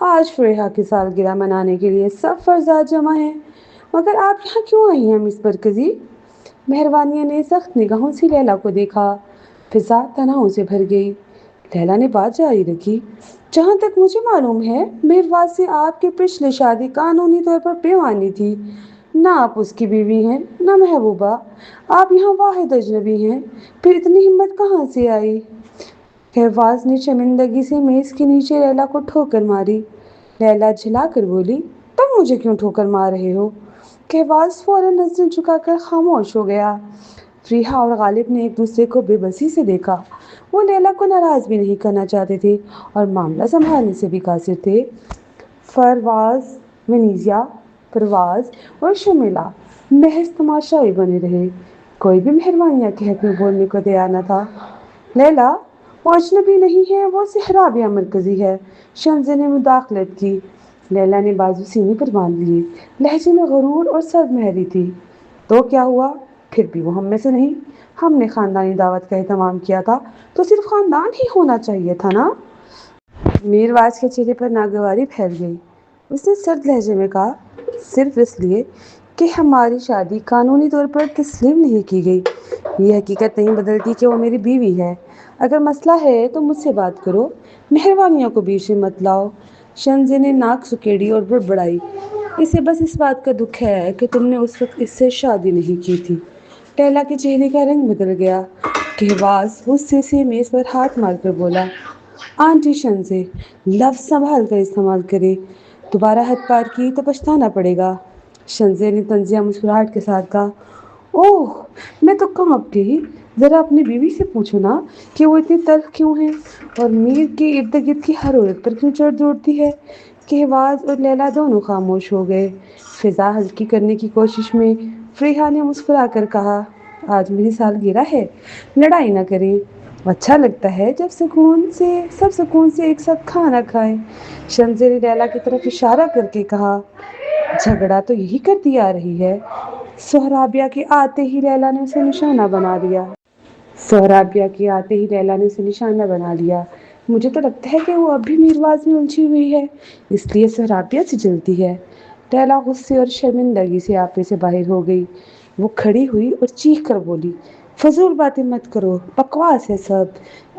آج فریحہ کی سالگرہ منانے کے لیے سب فرزاد جمع ہیں، مگر آپ یہاں کیوں آئی ہیں مس برکزی؟ مہروانیہ نے سخت نگاہوں سے لیلا کو دیکھا۔ فضا تناؤ سے بھر گئی۔ لیلا نے بات جاری رکھی، جہاں تک مجھے معلوم ہے میرواز سے آپ کی پچھلی شادی قانونی طور پر پیوانی تھی، نہ آپ اس کی بیوی ہیں نہ محبوبہ، آپ یہاں واحد اجنبی ہیں، پھر اتنی ہمت کہاں سے آئی؟ کہواز نے شرمندگی سے میز کے نیچے لیلا کو ٹھوکر ماری۔ لیلا جھلا کر بولی، تم مجھے کیوں ٹھوکر مار رہے ہو؟ کہواز فوراً نظریں جھکا کر خاموش ہو گیا۔ فریحہ اور غالب نے ایک دوسرے کو بے بسی سے دیکھا۔ وہ لیلا کو ناراض بھی نہیں کرنا چاہتے تھے اور معاملہ سنبھالنے سے بھی قاصر تھے۔ فروز، ونیزیا، پرواز اور شمیلہ محض تماشائی بنے رہے، کوئی بھی مہروانیہ کے حق میں بولنے کو تیار نہ تھا۔ لیلا، وہ اجنبی نہیں ہے، وہ صحرابیہ مرکزی ہے، شمزے نے مداخلت کی۔ لیلا نے بازو سینے پر باندھ لیے، لہجے میں غرور اور سرد مہری تھی۔ تو کیا ہوا؟ پھر بھی وہ ہم میں سے نہیں، ہم نے خاندانی دعوت کا اہتمام کیا تھا تو صرف خاندان ہی ہونا چاہیے تھا نا؟ میرواز کے چہرے پر ناگواری پھیل گئی۔ اس نے سرد لہجے میں کہا، صرف اس لیے کہ ہماری شادی قانونی طور پر تسلیم نہیں کی گئی، یہ حقیقت نہیں بدلتی کہ وہ میری بیوی ہے۔ اگر مسئلہ ہے تو مجھ سے بات کرو، مہروانیوں کو بیچ میں مت لاؤ۔ شمزے نے ناک سکیڑی اور بڑبڑائی، اسے بس اس بات کا دکھ ہے کہ تم نے اس وقت اس سے شادی نہیں کی تھی۔ لیلا کے چہرے کا رنگ بدل گیا۔ کہواز غصے سے میز پر ہاتھ مار کر بولا، آنٹی شمزے، لفظ سنبھال کر استعمال کرے، دوبارہ حد پار کی تو پچھتانا پڑے گا۔ شمزے نے طنزیہ مسکراہٹ کے ساتھ کہا، اوہ، میں تو کانپ گئی، ذرا اپنی بیوی سے پوچھو نا کہ وہ اتنی تلخ کیوں ہے اور میر کے ارد گرد کی ہر عورت پر کیوں چڑھ دوڑتی ہے۔ کہواز اور لیلا دونوں خاموش ہو گئے۔ فضا ہلکی کرنے کی کوشش میں فریحہ نے مسکرا کر کہا، آج میری سالگرہ ہے، لڑائی نہ کریں، اچھا لگتا ہے جب سب سکون سے ایک ساتھ کھانا کھائیں۔ شمزے نے لیلا کی طرف اشارہ کر کے کہا، جھگڑا تو یہی کرتی آ رہی ہے۔ سہرابیہ کے آتے ہی لیلا نے اسے نشانہ بنا لیا۔ مجھے تو لگتا ہے کہ وہ اب بھی میرواز میں الجھی ہوئی ہے، اس لیے سہرابیہ سے جلتی ہے۔ لیلا غصے اور شرمندگی سے آپے سے باہر ہو گئی۔ وہ کھڑی ہوئی اور چیخ کر بولی، فضول باتیں مت کرو، بکواس ہے سب۔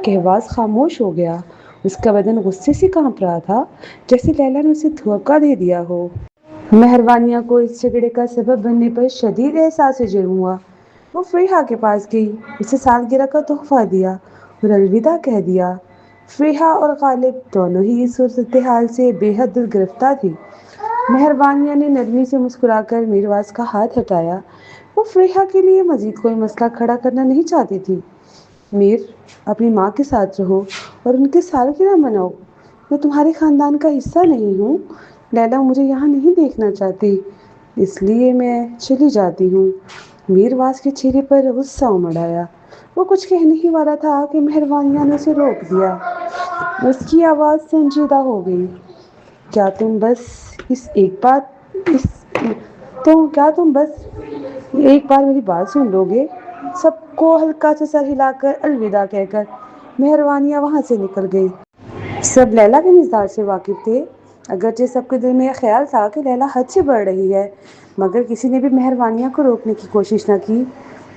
کہواز خاموش ہو گیا۔ اس کا بدن غصے سے کانپ رہا تھا، جیسے لیلا نے اسے دھوکہ دے دیا ہو۔ مہروانیہ کو اس جھگڑے کا سبب بننے پر شدید احساس جرم ہوا۔ وہ فریحہ کے پاس گئی، اسے سالگرہ کا تحفہ دیا اور الوداع کہہ دیا۔ فریحہ اور غالب دونوں ہی اس صورتحال سے بے حد دل گرفتہ تھی۔ مہروانیہ نے نرمی سے مسکرا کر میرواز کا ہاتھ ہٹایا۔ وہ فریحہ کے لیے مزید کوئی مسئلہ کھڑا کرنا نہیں چاہتی تھی۔ میر، اپنی ماں کے ساتھ رہو اور ان کی سالگرہ مناؤ، میں تمہارے خاندان کا حصہ نہیں ہوں، لیلا مجھے یہاں نہیں دیکھنا چاہتی، اس لیے میں چلی جاتی ہوں۔ میرواز کے چہرے پر غصہ امڑ آیا۔ وہ کچھ کہنے ہی والا تھا کہ مہروانیہ نے اسے روک دیا۔ اس کی آواز سنجیدہ ہو گئی، کیا تم بس ایک بار میری بات سن لو گے؟ سب کو ہلکا سے سر ہلا کر الوداع کہہ کر مہروانیہ وہاں سے نکل گئی۔ سب لیلا کے مزاج سے واقف تھے، اگرچہ سب کے دل میں یہ خیال تھا کہ لیلا حد سے بڑھ رہی ہے، مگر کسی نے بھی مہروانیہ کو روکنے کی کوشش نہ کی،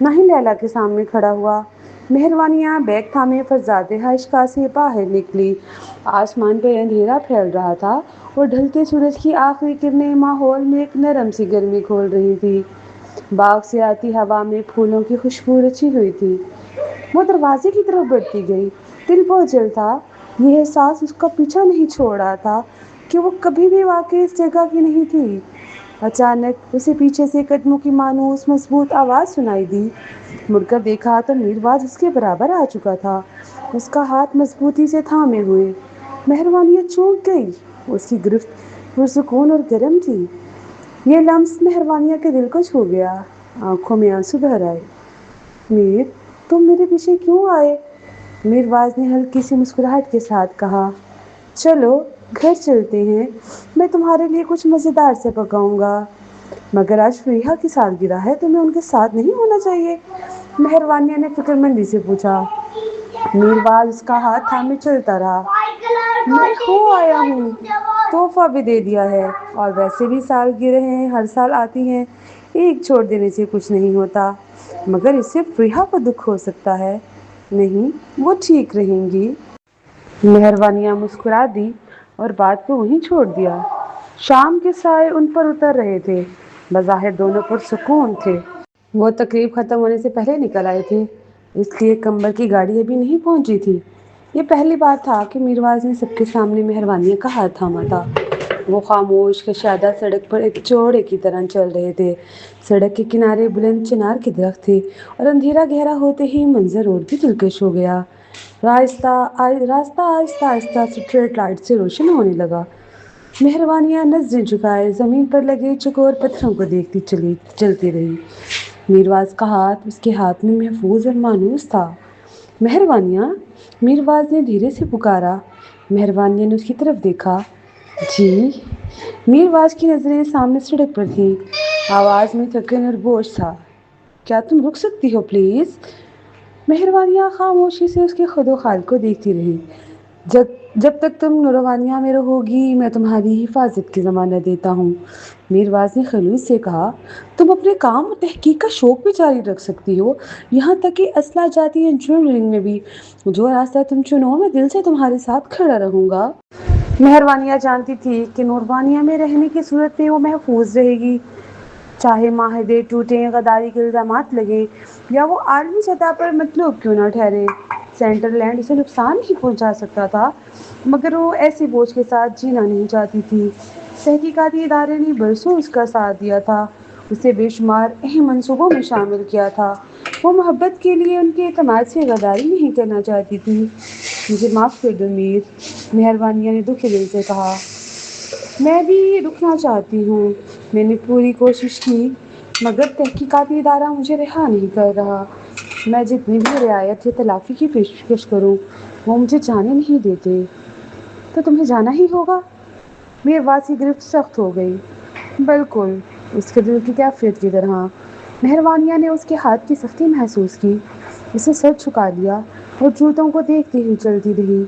نہ ہی لیلا کے سامنے کھڑا ہوا۔ مہروانیہ بیگ تھامے فرزاد رہائشگاہ سے باہر نکلی۔ آسمان پر اندھیرا پھیل رہا تھا اور ڈھلتے سورج کی آخری کرنیں ماحول میں ایک نرم سی گرمی کھول رہی تھی۔ باغ سے آتی ہوا میں پھولوں کی خوشبو رچی ہوئی تھی۔ وہ دروازے کی طرف بڑھتی گئی، دل بوجھل تھا۔ یہ احساس اس کا پیچھا نہیں چھوڑ رہا تھا کہ وہ کبھی بھی واقعی اس جگہ کی نہیں تھی۔ اچانک اسے پیچھے سے قدموں کی مانوس مضبوط آواز سنائی دی۔ مڑ کر دیکھا تو میرواز اس کے برابر آ چکا تھا، اس کا ہاتھ مضبوطی سے تھامے ہوئے۔ مہروانیہ چونک گئی، اس کی گرفت پرسکون اور گرم تھی۔ یہ لمس مہروانیہ کے دل کو چھو گیا، آنکھوں میں آنسو بہر آئے۔ میر، تم میرے پیچھے کیوں آئے؟ میرواز نے ہلکی سی مسکراہٹ کے ساتھ کہا، چلو گھر چلتے ہیں، میں تمہارے لیے کچھ مزیدار سے پکاؤں گا۔ مگر آج فریحہ کی سالگرہ ہے، تمہیں ان کے ساتھ نہیں ہونا چاہیے؟ مہروانیہ نے فکر مندی سے پوچھا۔ میرواز اس کا ہاتھ تھامے چلتا رہا، میں ہو آیا ہوں، تحفہ بھی دے دیا ہے، اور ویسے بھی سالگرہیں ہر سال آتی ہیں، ایک چھوڑ دینے سے کچھ نہیں ہوتا، مگر اس سے پریہا کو دکھ ہو سکتا ہے۔ نہیں، وہ ٹھیک رہیں گی۔ مہروانیاں مسکرا دی اور بات کو وہیں چھوڑ دیا۔ شام کے سائے ان پر اتر رہے تھے، بظاہر دونوں پرسکون تھے۔ وہ تقریب ختم ہونے سے پہلے نکل آئے تھے، اس لیے کمبر کی گاڑی ابھی نہیں پہنچی تھی۔ یہ پہلی بار تھا کہ میرواز نے سب کے سامنے مہروانیہ کا ہاتھ تھاما تھا۔ وہ خاموش کشادہ سڑک پر ایک چوڑے کی طرح چل رہے تھے۔ سڑک کے کنارے بلند چنار کے درخت تھے اور اندھیرا گہرا ہوتے ہی منظر اور بھی دلکش ہو گیا۔ راستہ آہستہ آہستہ اسٹریٹ لائٹ سے روشن ہونے لگا۔ مہروانیہ نظریں جھکائے زمین پر لگے چکور پتھروں کو دیکھتی چلتی رہی۔ میرواز کا ہاتھ اس کے ہاتھ میں محفوظ اور مانوس تھا۔ مہروانیہ، میرواز نے دھیرے سے پکارا۔ مہروانیہ نے اس کی طرف دیکھا۔ جی؟ میرواز کی نظریں سامنے سڑک پر تھیں، آواز میں تھکن اور بوجھ تھا۔ کیا تم رک سکتی ہو پلیز؟ مہروانیہ خاموشی سے اس کے خد و خال کو دیکھتی رہی۔ جب تک تم نوروانیہ میں رہو گی میں تمہاری حفاظت کی ضمانت دیتا ہوں، میرواز نے خلوص سے کہا۔ تم اپنے کام اور تحقیق کا شوق بھی جاری رکھ سکتی ہو، یہاں تک کہ اسلحہ جاتی انجینئرنگ میں بھی۔ جو راستہ تم چنو میں دل سے تمہارے ساتھ کھڑا رہوں گا۔ مہروانیہ جانتی تھی کہ نوروانیہ میں رہنے کی صورت میں وہ محفوظ رہے گی، چاہے معاہدے ٹوٹیں، غداری کے الزامات لگیں یا وہ عالمی سطح پر مطلوب کیوں نہ ٹھہرے۔ سینٹرل لینڈ اسے نقصان نہیں پہنچا سکتا تھا، مگر وہ ایسے بوجھ کے ساتھ جینا نہیں چاہتی تھی۔ تحقیقاتی ادارے نے برسوں اس کا ساتھ دیا تھا، اسے بے شمار اہم منصوبوں میں شامل کیا تھا۔ وہ محبت کے لیے ان کے اعتماد سے غداری نہیں کرنا چاہتی تھی۔ مجھے معاف کر دو میر، مہروانیہ نے دکھے دل سے کہا۔ میں بھی رکنا چاہتی ہوں، میں نے پوری کوشش کی، مگر تحقیقاتی ادارہ مجھے رہا نہیں کر رہا۔ میں جتنی بھی رعایت یا تلافی کی پیشکش کروں وہ مجھے جانے نہیں دیتے۔ تو تمہیں جانا ہی ہوگا؟ میرواز کی گرفت سخت ہو گئی۔ بالکل، اس کے دل کی کیفیت کی طرح۔ مہروانیہ نے اس کے ہاتھ کی سختی محسوس کی، اسے سر جھکا لیا اور جوتوں کو دیکھتی ہوئی چلتی رہی۔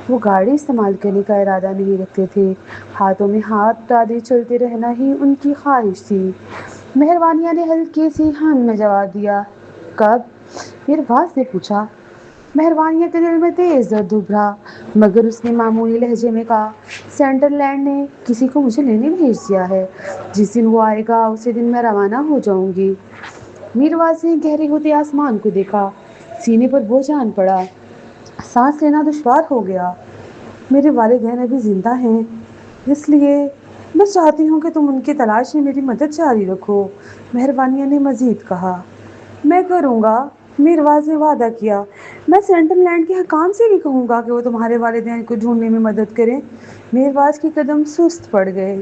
وہ گاڑی استعمال کرنے کا ارادہ نہیں رکھتے تھے، ہاتھوں میں ہاتھ ڈالے چلتے رہنا ہی ان کی خواہش تھی۔ مہروانیہ نے ہلکے سی ہاں میں جواب دیا۔ کب؟ میرواز نے پوچھا۔ مہروانیہ کے دل میں تیز درد ابھرا، مگر اس نے معمولی لہجے میں کہا، سینٹرل لینڈ نے کسی کو مجھے لینے بھیج دیا ہے، جس دن وہ آئے گا اسی دن میں روانہ ہو جاؤں گی۔ میرواز نے گہرے ہوتے آسمان کو دیکھا، سینے پر بوجھ آن پڑا، سانس لینا دشوار ہو گیا۔ میرے والدین ابھی زندہ ہیں، اس لیے میں چاہتی ہوں کہ تم ان کی تلاش میں میری مدد جاری رکھو، مہروانیہ نے مزید کہا۔ میں کروں گا، میرواز نے وعدہ کیا۔ میں سینٹرل لینڈ کے حکام سے بھی کہوں گا کہ وہ تمہارے والدین کو ڈھونڈنے میں مدد کریں۔ میرواز کے قدم سست پڑ گئے۔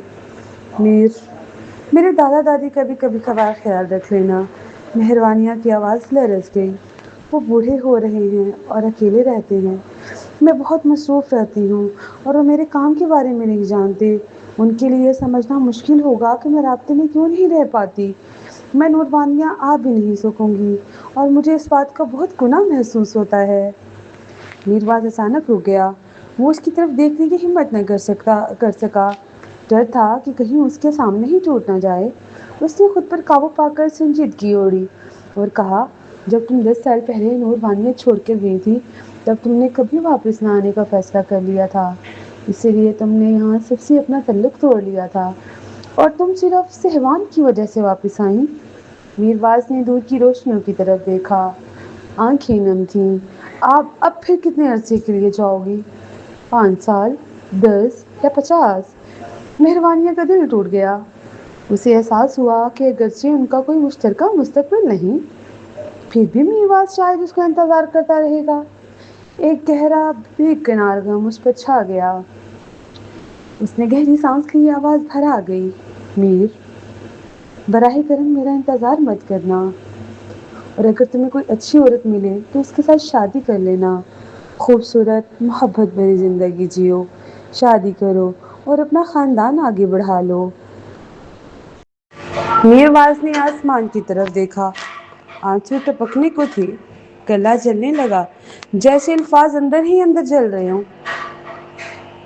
میرے دادا دادی کا بھی کبھی کبھار خیال رکھ لینا، مہروانیہ کی آواز لرز گئی۔ وہ بوڑھے ہو رہے ہیں اور اکیلے رہتے ہیں، میں بہت مصروف رہتی ہوں اور وہ میرے کام کے بارے میں نہیں جانتے۔ ان کے لیے سمجھنا مشکل ہوگا کہ میں رابطے میں کیوں نہیں رہ پاتی۔ میں نوروانیہ آ بھی نہیں سکوں گی اور مجھے اس بات کا بہت گناہ محسوس ہوتا ہے۔ میرواز اچانک رک گیا، وہ اس کی طرف دیکھنے کی ہمت نہ کر سکا۔ ڈر تھا کہ کہیں اس کے سامنے ہی ٹوٹ نہ جائے۔ اس نے خود پر قابو پا کر سنجیدگی اوڑھی اور کہا، جب تم 10 سال پہلے نوروانیہ چھوڑ کر گئی تھی تب تم نے کبھی واپس نہ آنے کا فیصلہ کر لیا تھا، اسی لیے تم نے یہاں سب سے اپنا تعلق توڑ لیا تھا اور تم صرف سہوان کی وجہ سے واپس آئیں۔ میرواز نے دور کی روشنیوں کی طرف دیکھا، آنکھیں نم تھیں۔ آپ اب پھر کتنے عرصے کے لیے جاؤ گی؟ 5 سال، 10 یا 50؟ مہروانیہ کا دل ٹوٹ گیا۔ اسے احساس ہوا کہ اگرچہ ان کا کوئی مشترکہ مستقبل نہیں، پھر بھی میرواز شاید اس کا انتظار کرتا رہے گا۔ ایک گہرا بے کنار غم اس پر چھا گیا۔ اس نے گہری سانس لی، آواز بھر آ گئی، میر، براہ کرم میرا انتظار مت کرنا، اور اگر تمہیں کوئی اچھی عورت ملے تو اس کے ساتھ شادی کر لینا۔ خوبصورت محبت بھری زندگی جیو، شادی کرو اور اپنا خاندان آگے بڑھا لو۔ میرواز نے آسمان کی طرف دیکھا، آنسو ٹپکنے کو تھی، گلا جلنے لگا جیسے الفاظ اندر ہی اندر جل رہے ہوں۔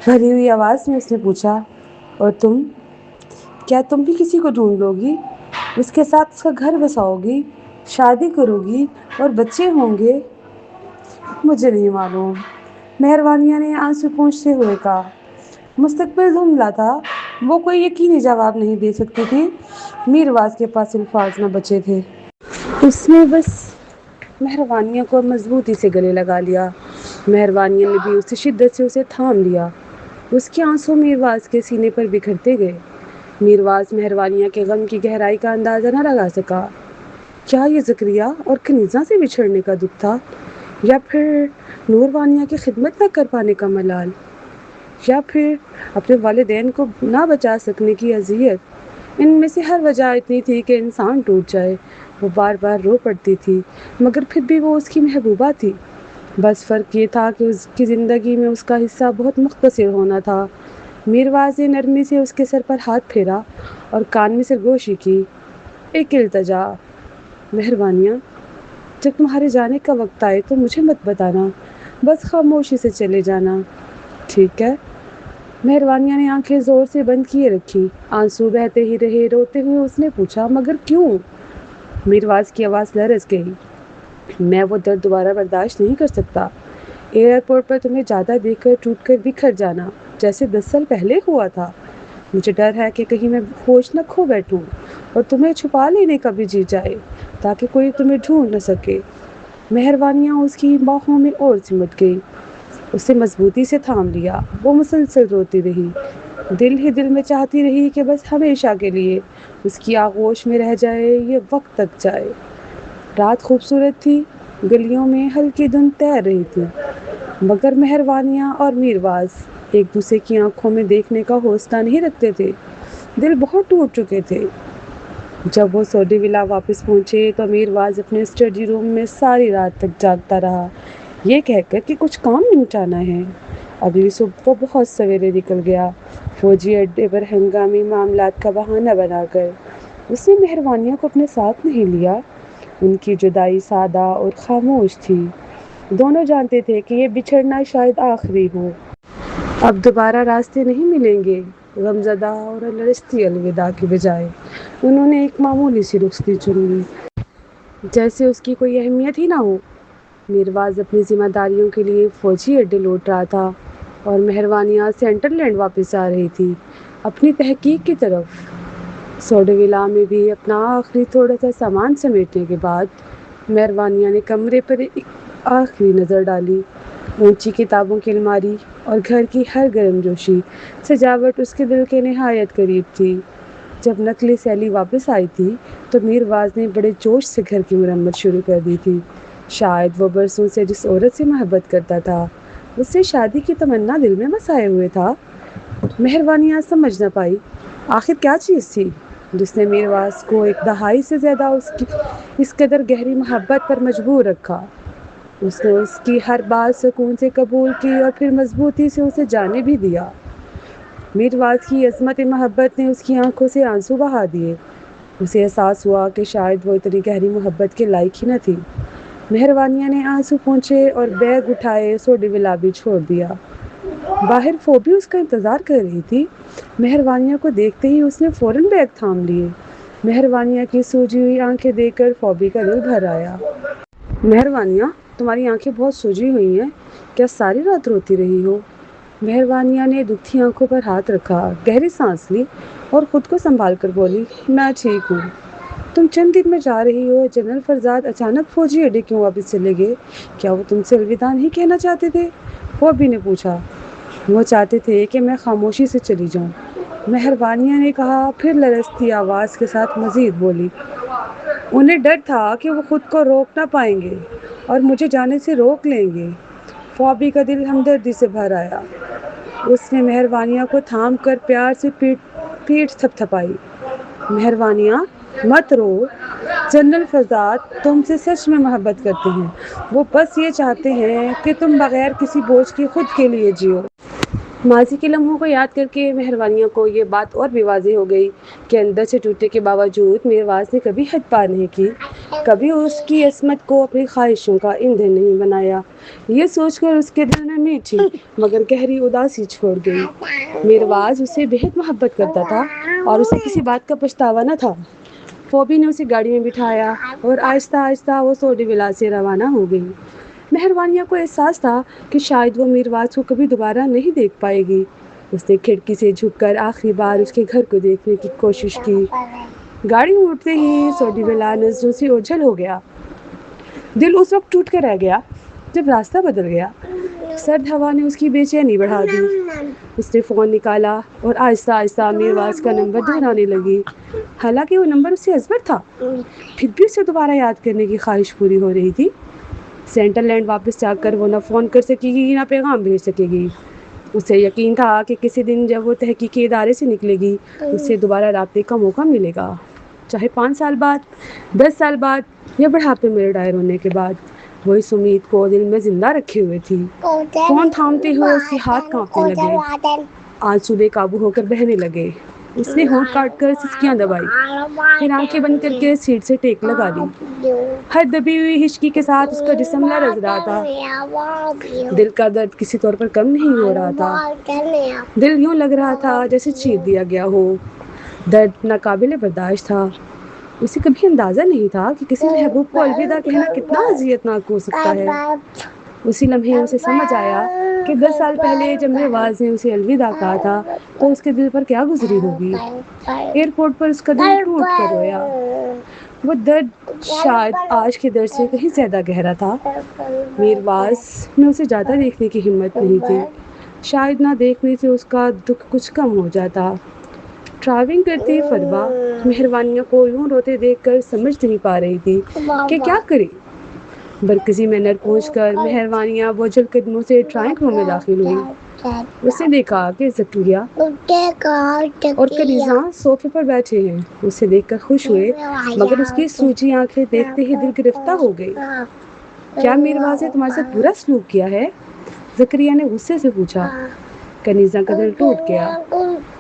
بھری ہوئی آواز میں اس نے پوچھا، اور تم، کیا تم بھی کسی کو ڈھونڈ لو گی؟ اس کے ساتھ اس کا گھر بساؤ گی، شادی کرو گی اور بچے ہوں گے؟ مجھے نہیں معلوم، مہروانیہ نے آنسو پونچھتے ہوئے کہا۔ مستقبل دھندلا تھا، وہ کوئی یقینی جواب نہیں دے سکتی تھی۔ میرواز کے پاس الفاظ نہ بچے تھے۔ اس نے بس مہروانیہ کو مضبوطی سے گلے لگا لیا۔ مہروانیہ نے بھی اسے شدت سے اسے تھام لیا۔ اس کے آنسو میرواز کے سینے پر بکھرتے گئے۔ میرواز مہروانیہ کے غم کی گہرائی کا اندازہ نہ لگا سکا۔ کیا یہ زکریا اور کنیزہ سے بچھڑنے کا دکھ تھا، یا پھر نوروانیہ کی خدمت نہ کر پانے کا ملال، یا پھر اپنے والدین کو نہ بچا سکنے کی اذیت؟ ان میں سے ہر وجہ اتنی تھی کہ انسان ٹوٹ جائے۔ وہ بار بار رو پڑتی تھی، مگر پھر بھی وہ اس کی محبوبہ تھی۔ بس فرق یہ تھا کہ اس کی زندگی میں اس کا حصہ بہت مختصر ہونا تھا۔ میرواز نے نرمی سے اس کے سر پر ہاتھ پھیرا اور کان میں سرگوشی کی۔ ایک التجا، مہروانیہ، جب تمہارے جانے کا وقت آئے تو مجھے مت بتانا، بس خاموشی سے چلے جانا، ٹھیک ہے؟ مہروانیہ نے آنکھیں زور سے بند کیے رکھی، آنسو بہتے ہی رہے۔ روتے ہوئے اس نے پوچھا، مگر کیوں؟ میرواز کی آواز لرز گئی۔ میں وہ درد دوبارہ برداشت نہیں کر سکتا۔ ایئرپورٹ پر تمہیں جاتا دیکھ کر ٹوٹ کر بکھر جانا، جیسے 10 سال پہلے ہوا تھا۔ مجھے ڈر ہے کہ کہیں میں ہوش نہ کھو بیٹھوں اور تمہیں چھپا لینے کا بھی جی جائے، تاکہ کوئی تمہیں ڈھونڈ نہ سکے۔ مہروانیہ اس کی باہوں میں اور سمٹ گئی، اسے مضبوطی سے تھام لیا۔ وہ مسلسل روتی رہی، دل ہی دل میں چاہتی رہی کہ بس ہمیشہ کے لیے اس کی آغوش میں رہ جائے، یہ وقت تک جائے۔ رات خوبصورت تھی، گلیوں میں ہلکی دھند تیر رہی تھی، مگر مہروانیہ اور میرواز ایک دوسرے کی آنکھوں میں دیکھنے کا حوصلہ نہیں رکھتے تھے۔ دل بہت ٹوٹ چکے تھے۔ جب وہ سوڈی ولا واپس پہنچے تو میرواز اپنے اسٹڈی روم میں ساری رات تک جاگتا رہا، یہ کہہ کر کہ کچھ کام نمٹانا ہے۔ اگلی صبح وہ بہت سویرے نکل گیا، فوجی اڈے پر ہنگامی معاملات کا بہانہ بنا کر۔ اس نے مہروانیہ کو اپنے ساتھ نہیں لیا۔ ان کی جدائی سادہ اور خاموش تھی۔ دونوں جانتے تھے کہ یہ بچھڑنا شاید آخری ہو، اب دوبارہ راستے نہیں ملیں گے۔ غمزدہ اور لرزتی الوداع کے بجائے انہوں نے ایک معمولی سی رخصتی چن لی، جیسے اس کی کوئی اہمیت ہی نہ ہو۔ میرواز اپنی ذمہ داریوں کے لیے فوجی اڈے لوٹ رہا تھا اور مہروانیہ سینٹرل لینڈ واپس آ رہی تھی، اپنی تحقیق کی طرف۔ سوڈی ولا میں بھی اپنا آخری تھوڑا سا سامان سمیٹنے کے بعد مہروانیہ نے کمرے پر ایک آخری نظر ڈالی۔ اونچی کتابوں کی الماری اور گھر کی ہر گرم جوشی سجاوٹ اس کے دل کے نہایت قریب تھی۔ جب نقلی سیلی واپس آئی تھی تو میرواز نے بڑے جوش سے گھر کی مرمت شروع کر دی تھی۔ شاید وہ برسوں سے جس عورت سے محبت کرتا تھا، اس سے شادی کی تمنا دل میں بسائے ہوئے تھا۔ مہروانیہ سمجھ نہ پائی آخر کیا چیز تھی جس نے میرواز کو ایک دہائی سے زیادہ اس قدر گہری محبت پر مجبور رکھا۔ اس نے اس کی ہر بات سکون سے قبول کی اور پھر مضبوطی سے اسے جانے بھی دیا۔ میرواز کی عظمت محبت نے اس کی آنکھوں سے آنسو بہا دیے۔ اسے احساس ہوا کہ شاید وہ اتنی گہری محبت کے لائق ہی نہ تھی۔ مہروانیہ نے آنسو پونچھے اور بیگ اٹھائے سوڈی ولا بھی چھوڑ دیا۔ باہر فوبی اس کا انتظار کر رہی تھی۔ مہروانیہ کو دیکھتے ہی اس نے فوراً بیگ تھام لیے۔ مہروانیہ کی سوجی ہوئی آنکھیں دیکھ کر فوبی کا دل بھر آیا۔ مہروانیہ، تمہاری آنکھیں بہت سوجی ہوئی ہیں، کیا ساری رات روتی رہی ہو؟ مہروانیہ نے دکھی آنکھوں پر ہاتھ رکھا، گہری سانس لی اور خود کو سنبھال کر بولی، میں ٹھیک ہوں۔ تم چند دن میں جا رہی ہو، جنرل فرزاد اچانک فوجی اڈے کیوں واپس چلے گئے؟ کیا وہ تم سے الوداع نہیں کہنا چاہتے تھے؟ فوبی نے پوچھا۔ وہ چاہتے تھے کہ میں خاموشی سے چلی جاؤں، مہروانیہ نے کہا، پھر لرزتی آواز کے ساتھ مزید بولی، انہیں ڈر تھا کہ وہ خود کو روک نہ پائیں گے اور مجھے جانے سے روک لیں گے۔ فوبی کا دل ہمدردی سے بھر آیا۔ اس نے مہروانیہ کو تھام کر پیار سے پیٹھ تھپتھپائی۔ مہروانیہ، مت رو، جنرل فرزاد تم سے سچ میں محبت کرتے ہیں، وہ بس یہ چاہتے ہیں کہ تم بغیر کسی بوجھ کے خود کے لیے جیو۔ ماضی کے لمحوں کو یاد کر کے مہروانیوں کو یہ بات اور بھی واضح ہو گئی کہ اندر سے ٹوٹنے کے باوجود میرواز نے کبھی حد پار نہیں کی، کبھی اس کی عصمت کو اپنی خواہشوں کا ایندھن نہیں بنایا۔ یہ سوچ کر اس کے دل میں میٹھی مگر گہری اداسی چھوڑ گئی۔ میرواز اسے بہت محبت کرتا تھا اور اسے کسی بات کا پچھتاوا نہ تھا۔ فوبی نے اسے گاڑی میں بٹھایا اور آہستہ آہستہ وہ سوڈی ولا سے روانہ ہو گئی۔ مہروانیہ کو احساس تھا کہ شاید وہ میرواز کو کبھی دوبارہ نہیں دیکھ پائے گی۔ اس نے کھڑکی سے جھک کر آخری بار اس کے گھر کو دیکھنے کی کوشش کی۔ گاڑی میں اٹھتے ہی سوڈی ولا نظروں سے اوجھل ہو گیا۔ دل اس وقت ٹوٹ کر رہ گیا جب راستہ بدل گیا۔ سرد ہوا نے اس کی بے چینی بڑھا دی۔ اس نے فون نکالا اور آہستہ آہستہ میرواز کا نمبر دہرانے لگی۔ حالانکہ وہ نمبر اسے ازبر تھا، پھر بھی اسے دوبارہ یاد کرنے کی خواہش پوری ہو رہی تھی۔ سینٹرل لینڈ واپس جا کر وہ نہ فون کر سکے گی نہ پیغام بھیج سکے گی۔ اسے یقین تھا کہ کسی دن جب وہ تحقیقی ادارے سے نکلے گی اسے دوبارہ رابطے کا موقع ملے گا، چاہے 5 سال بعد، 10 سال بعد یا بڑھاپے میں ریٹائر ہونے کے بعد۔ وہ اس امید کو دل میں زندہ رکھے ہوئے تھی۔ فون تھامتے ہوئے اس کے ہاتھ کانپنے لگے، آنسو بے قابو ہو کر بہنے لگے۔ اس نے ہونٹ کاٹ کر سسکیاں دبائی، پھر آنکھیں بند کر کے سیٹ سے ٹیک لگا دی۔ ہر دبی ہوئی ہچکی کے ساتھ اس کا جسم لرز رہا تھا۔ دل کا درد کسی طور پر کم نہیں ہو رہا تھا۔ دل یوں لگ رہا تھا جیسے چیر دیا گیا ہو۔ درد ناقابل برداشت تھا۔ اسے کبھی اندازہ نہیں تھا کہ کسی محبوب کو الوداع کہنا کتنا اذیت ناک ہو سکتا ہے۔ اسی لمحے اسے سمجھ آیا کہ 10 سال پہلے جب میرواز نے اسے الوداع کہا تھا تو اس کے دل پر کیا گزری ہوگی۔ ایئرپورٹ پر اس کا دل ٹوٹ کر رویا۔ وہ درد شاید آج کے درد سے کہیں زیادہ گہرا تھا۔ میرواز میں اسے زیادہ دیکھنے کی ہمت نہیں تھی، شاید نہ دیکھنے سے اس کا دکھ کچھ کم ہو جاتا۔ ڈرائیونگ کرتی فربا مہروانیہ کو یوں روتے دیکھ کر سمجھ نہیں پا رہی تھی کہ کیا کرے۔ برکزی مینر پہنچ کر مہروانیہ بوجھل قدموں سے ڈرائنگ روم میں داخل ہوئی۔ اس نے دیکھا کہ زکریا اور کنیزہ صوفے پر بیٹھے ہیں۔ اسے دیکھ کر خوش ہوئے مگر اس کی سوجی آنکھیں دیکھتے ہی دل گرفتہ ہو گئی۔ کیا میرواز نے تمہارے ساتھ برا سلوک کیا ہے؟ زکریا نے غصے سے پوچھا۔ کنیزہ کا دل ٹوٹ گیا،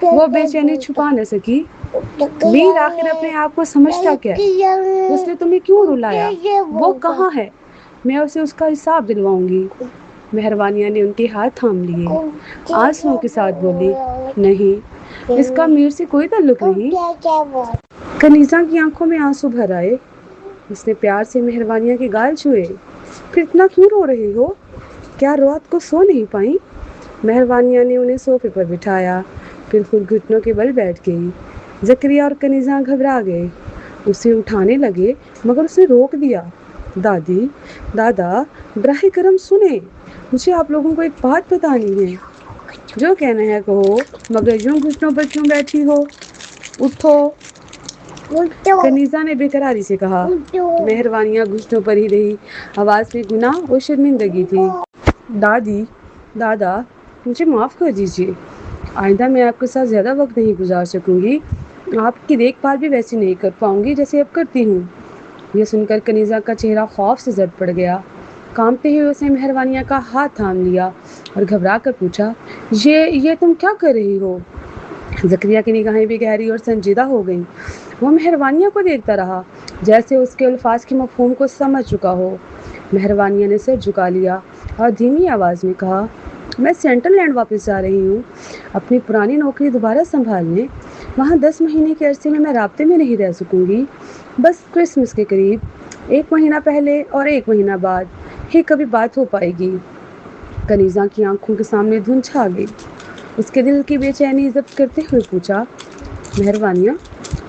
وہ بے چینی چھپا نہ سکی۔ میر آخر اپنے آپ کو سمجھتا کیا ہے؟ اس نے تمہیں کیوں رلایا؟ وہ کہاں ہے؟ میں اسے اس کا حساب دلواؤں گی۔ مہروانیہ نے ان کے ہاتھ تھام لیے، آنسوؤں کے ساتھ بولی، نہیں، اس کا میر سے کوئی تعلق نہیں۔ کنیزہ کی آنکھوں میں آنسو بھر آئے۔ اس نے پیار سے مہروانیہ کے گال چھوئے۔ پھر اتنا کیوں رو رہی ہو؟ کیا رات کو سو نہیں پائیں؟ مہروانیہ نے انہیں صوفے پر بٹھایا، پھر خود گھٹنوں کے بل بیٹھ گئی۔ زکریا اور کنیزہ گھبرا گئے، اسے اٹھانے لگے مگر اسے روک دیا۔ دادی، دادا، براہ کرم سنیں، مجھے آپ لوگوں کو ایک بات بتانی ہے۔ جو کہنا ہے کہو، مگر یوں گھٹنوں پر کیوں بیٹھی ہو؟ اٹھو، کنیزہ نے بے قراری سے کہا۔ مہروانیہ گھٹنوں پر ہی رہی، آواز میں گناہ اور شرمندگی تھی۔ دادی، دادا، مجھے معاف کر دیجیے، آئندہ میں آپ کے ساتھ زیادہ وقت نہیں گزار سکوں گی، آپ کی دیکھ بھال بھی ویسی نہیں کر پاؤں گی جیسے اب کرتی ہوں۔ یہ سن کر کنیزہ کا چہرہ خوف سے زرد پڑ گیا۔ کانپتے ہوئے اس نے مہروانیہ کا ہاتھ تھام لیا اور گھبرا کر پوچھا، یہ تم کیا کر رہی ہو؟ زکریا کی نگاہیں بھی گہری اور سنجیدہ ہو گئیں۔ وہ مہروانیہ کو دیکھتا رہا جیسے اس کے الفاظ کے مفہوم کو سمجھ چکا ہو۔ مہروانیہ نے سر جھکا لیا اور دھیمی آواز میں کہا، میں سینٹرل لینڈ واپس جا رہی ہوں اپنی پرانی نوکری دوبارہ سنبھالنے۔ وہاں 10 مہینے کے عرصے میں رابطے میں نہیں رہ سکوں گی، بس کرسمس کے قریب 1 مہینہ پہلے اور 1 مہینہ بعد ہی کبھی بات ہو پائے گی۔ کنیزہ کی آنکھوں کے سامنے دھند چھا گئی۔ اس کے دل کی بے چینی ضبط کرتے ہوئے پوچھا، مہروانیہ،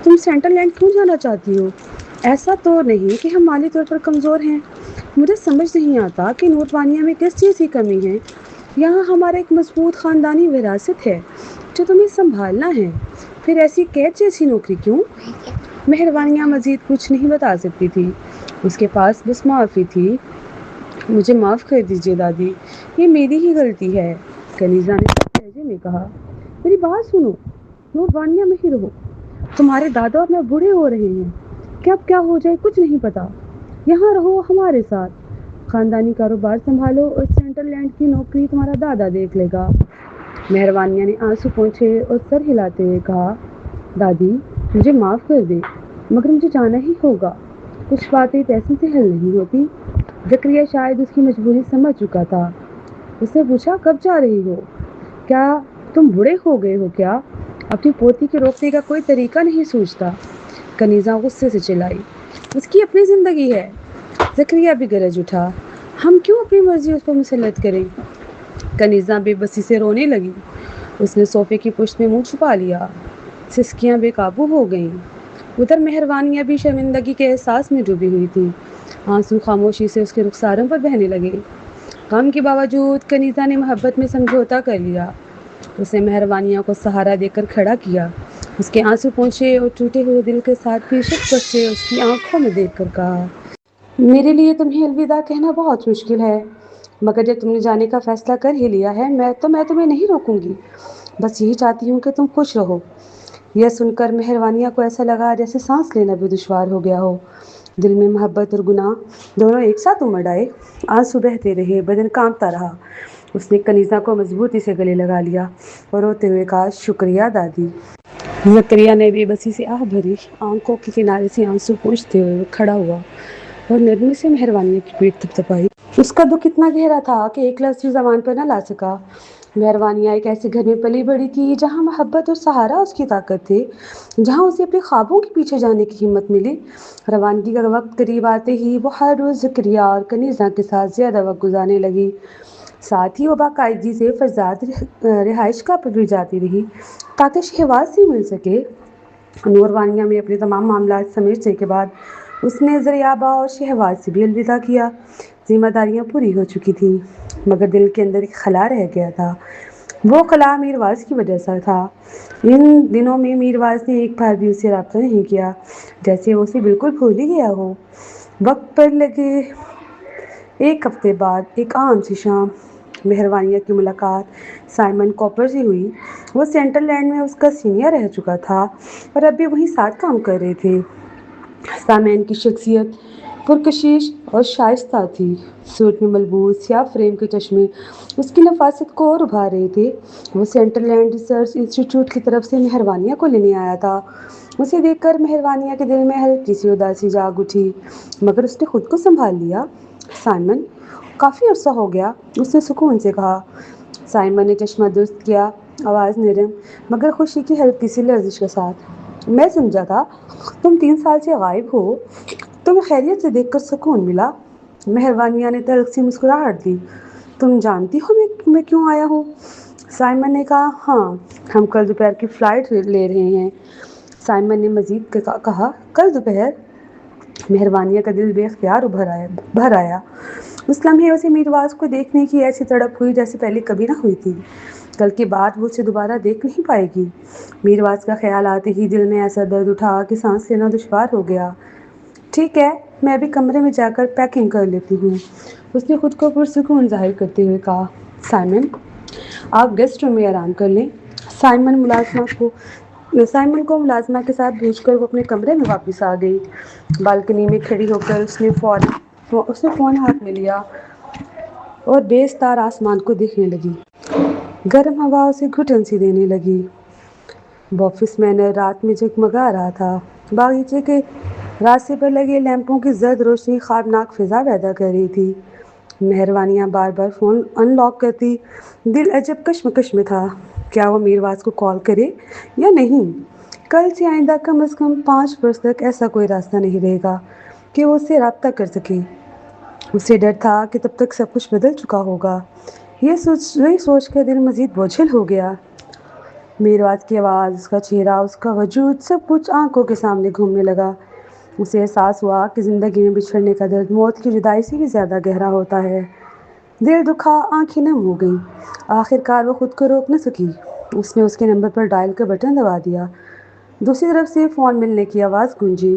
تم سینٹرل لینڈ کیوں جانا چاہتی ہو؟ ایسا تو نہیں کہ ہم مالی طور پر کمزور ہیں؟ مجھے سمجھ نہیں آتا کہ نوٹوانیہ میں کس چیز کی کمی ہے۔ یہاں ہمارا ایک مضبوط خاندانی وراثت ہے جو تمہیں سنبھالنا ہے، پھر ایسی قید جیسی نوکری کیوں؟ مہروانیہ مزید کچھ نہیں بتا سکتی تھی، اس کے پاس بس معافی تھی۔ مجھے معاف کر دیجیے دادی، یہ میری ہی غلطی ہے، کنیزہ نے سخت لہجے میں کہا۔ میری بات سنو، نوٹوانیہ میں ہی رہو، تمہارے دادا اور میں بوڑھے ہو رہے ہیں کہ اب کیا ہو جائے کچھ نہیں پتا۔ یہاں رہو ہمارے ساتھ، خاندانی کاروبار سنبھالو اور سینٹرل لینڈ کی نوکری تمہارا دادا دیکھ لے گا۔ مہروانیہ نے آنسو پوچھے اور سر ہلاتے ہوئے کہا، دادی مجھے معاف کر دے، مگر مجھے جانا ہی ہوگا، کچھ باتیں پیسے سے حل نہیں ہوتی۔ زکریا شاید اس کی مجبوری سمجھ چکا تھا۔ اس نے پوچھا، کب جا رہی ہو؟ کیا تم بوڑھے ہو گئے ہو کیا؟ اپنی پوتی کے روکنے کا کوئی طریقہ نہیں سوچتا؟ کنیزہ غصے سے چلائی، اس کی اپنی زندگی ہے۔ زکریا بھی گرج اٹھا، ہم کیوں اپنی مرضی اس پر مسلط کریں؟ کنیزہ بے بسی سے رونے لگی۔ اس نے صوفے کی پشت میں منہ چھپا لیا، سسکیاں بے قابو ہو گئیں۔ ادھر مہروانیہ بھی شرمندگی کے احساس میں ڈوبی ہوئی تھی۔ آنسو خاموشی سے اس کے رخساروں پر بہنے لگے۔ غم کے باوجود کنیزہ نے محبت میں سمجھوتا کر لیا۔ اس نے مہروانیہ کو سہارا دے کر کھڑا کیا، اس کے آنسو پوچھے اور ٹوٹے ہوئے دل کے ساتھ بھی شفقت سے اس کی آنکھوں میں دیکھ کر کہا، میرے لیے تمہیں الوداع کہنا بہت مشکل ہے، مگر جب تم نے جانے کا فیصلہ کر ہی لیا ہے میں تمہیں نہیں روکوں گی، بس یہی چاہتی ہوں کہ تم خوش رہو۔ یہ سن کر مہروانیہ کو ایسا لگا جیسے سانس لینا بھی دشوار ہو گیا ہو۔ دل میں محبت اور گناہ دونوں ایک ساتھ امڑ آئے۔ آنسو بہتے رہے، بدن کانپتا رہا۔ اس نے کنیزہ کو مضبوطی سے گلے لگا لیا اور روتے ہوئے کہا، شکریہ دادی۔ زکریا نے بے بسی سے آہ بھری آنکھوں کے کنارے سے آنسو پوچھتے ہوئے کھڑا ہوا اور نرمی سے مہروانیہ کی پیٹھ تھپتھپائی۔ اس کا دکھ اتنا گہرا تھا کہ ایک لفظ بھی زبان پر نہ لا سکا۔ مہروانیہ ایک ایسے گھر میں پلی بڑھی تھی جہاں محبت اور سہارا اس کی طاقت تھے، جہاں اسے اپنے خوابوں کے پیچھے جانے کی ہمت ملی۔ روانگی کا وقت قریب آتے ہی وہ ہر روز زکریا اور کنیزہ کے ساتھ زیادہ وقت گزارنے لگی۔ ساتھ ہی وہ باقاعدگی سے فرزاد رہائش گاہ پر بھی جاتی رہی تاکہ شہواز سے مل سکے۔ نوروانیہ میں اپنے تمام معاملات سمیٹنے کے بعد اس نے زریابہ اور شہواز سے بھی الوداع کیا۔ ذمہ داریاں پوری ہو چکی تھیں، مگر دل کے اندر ایک خلا رہ گیا تھا۔ وہ خلا میرواز کی وجہ سے تھا۔ ان دنوں میں میرواز نے ایک بار بھی اسے رابطہ نہیں کیا، جیسے وہ اسے بالکل بھول ہی گیا ہو۔ وقت پر لگے ایک ہفتے بعد ایک عام سی شام مہروانیہ کی ملاقات سائمن کوپر سے ہوئی۔ وہ سینٹرل لینڈ میں اس کا سینئر رہ چکا تھا اور اب بھی وہیں ساتھ کام کر رہے تھے۔ سائمن کی شخصیت پرکشش اور شائستہ تھی۔ سوٹ میں ملبوس سیاہ فریم کے چشمے اس کی نفاست کو اور ابھار رہے تھے۔ وہ سینٹرل لینڈ ریسرچ انسٹی ٹیوٹ کی طرف سے مہروانیہ کو لینے آیا تھا۔ اسے دیکھ کر مہروانیہ کے دل میں ہلکی سی اداسی جاگ اٹھی، مگر اس نے خود کو سنبھال لیا۔ سائمن، کافی عرصہ ہو گیا، اس نے سکون سے کہا۔ سائمن نے چشمہ درست کیا، آواز نرم مگر خوشی کی ہلکی سی لرزش کے ساتھ، میں سمجھا تھا تم 3 سال سے غائب ہو۔ تمہیں خیریت سے دیکھ کر سکون ملا۔ مہروانیہ نے تلخ سی مسکراہٹ دی، تم جانتی ہو میں کیوں آیا ہوں؟ سائمن نے کہا، ہاں، ہم کل دوپہر کی فلائٹ لے رہے ہیں۔ سائمن نے مزید کہا، کل دوپہر؟ مہروانیہ کا دل بے اختیار بھر آیا۔ اس لمحے اسے میرواز کو دیکھنے کی ایسی تڑپ ہوئی جیسے پہلے کبھی نہ ہوئی تھی۔ کل کے بعد وہ اسے دوبارہ دیکھ نہیں پائے گی۔ میرواز کا خیال آتے ہی دل میں ایسا درد اٹھا کہ سانس لینا دشوار ہو گیا۔ ٹھیک ہے، میں ابھی کمرے میں جا کر پیکنگ کر لیتی ہوں، اس نے خود کو پرسکون ظاہر کرتے ہوئے کہا۔ سائمن، آپ گیسٹ روم میں آرام کر لیں۔ سائمن کو ملازمہ کے ساتھ بھیج کر وہ اپنے کمرے میں واپس آ گئی۔ بالکنی میں کھڑی ہو کر اس نے فون ہاتھ میں لیا اور بیزتار آسمان کو دیکھنے لگی۔ گرم ہوا اسے گھٹن سی دینے لگی۔ بوفس مینر رات میں جگمگا رہا تھا۔ باغیچے کے راستے پر لگے لیمپوں کی زرد روشنی خوابناک فضا پیدا کر رہی تھی۔ مہروانیہ بار بار فون ان لاک کرتی، دل عجب کشمکش میں تھا۔ کیا وہ میرواز کو کال کرے یا نہیں؟ کل سے آئندہ کم از کم 5 برس تک ایسا کوئی راستہ نہیں رہے گا کہ وہ اس سے رابطہ کر سکے۔ اسے ڈر تھا کہ تب تک سب کچھ بدل چکا ہوگا۔ یہ سوچ کر دل مزید بوجھل ہو گیا۔ میرواز کی آواز، اس کا چہرہ، اس کا وجود، سب کچھ آنکھوں کے سامنے گھومنے لگا۔ اسے احساس ہوا کہ زندگی میں بچھڑنے کا درد موت کی جدائی سے بھی زیادہ گہرا ہوتا ہے۔ دل دکھا، آنکھیں نم ہو گئیں۔ آخر کار وہ خود کو روک نہ سکی۔ اس نے اس کے نمبر پر ڈائل کا بٹن دبا دیا۔ دوسری طرف سے فون ملنے کی آواز گونجی۔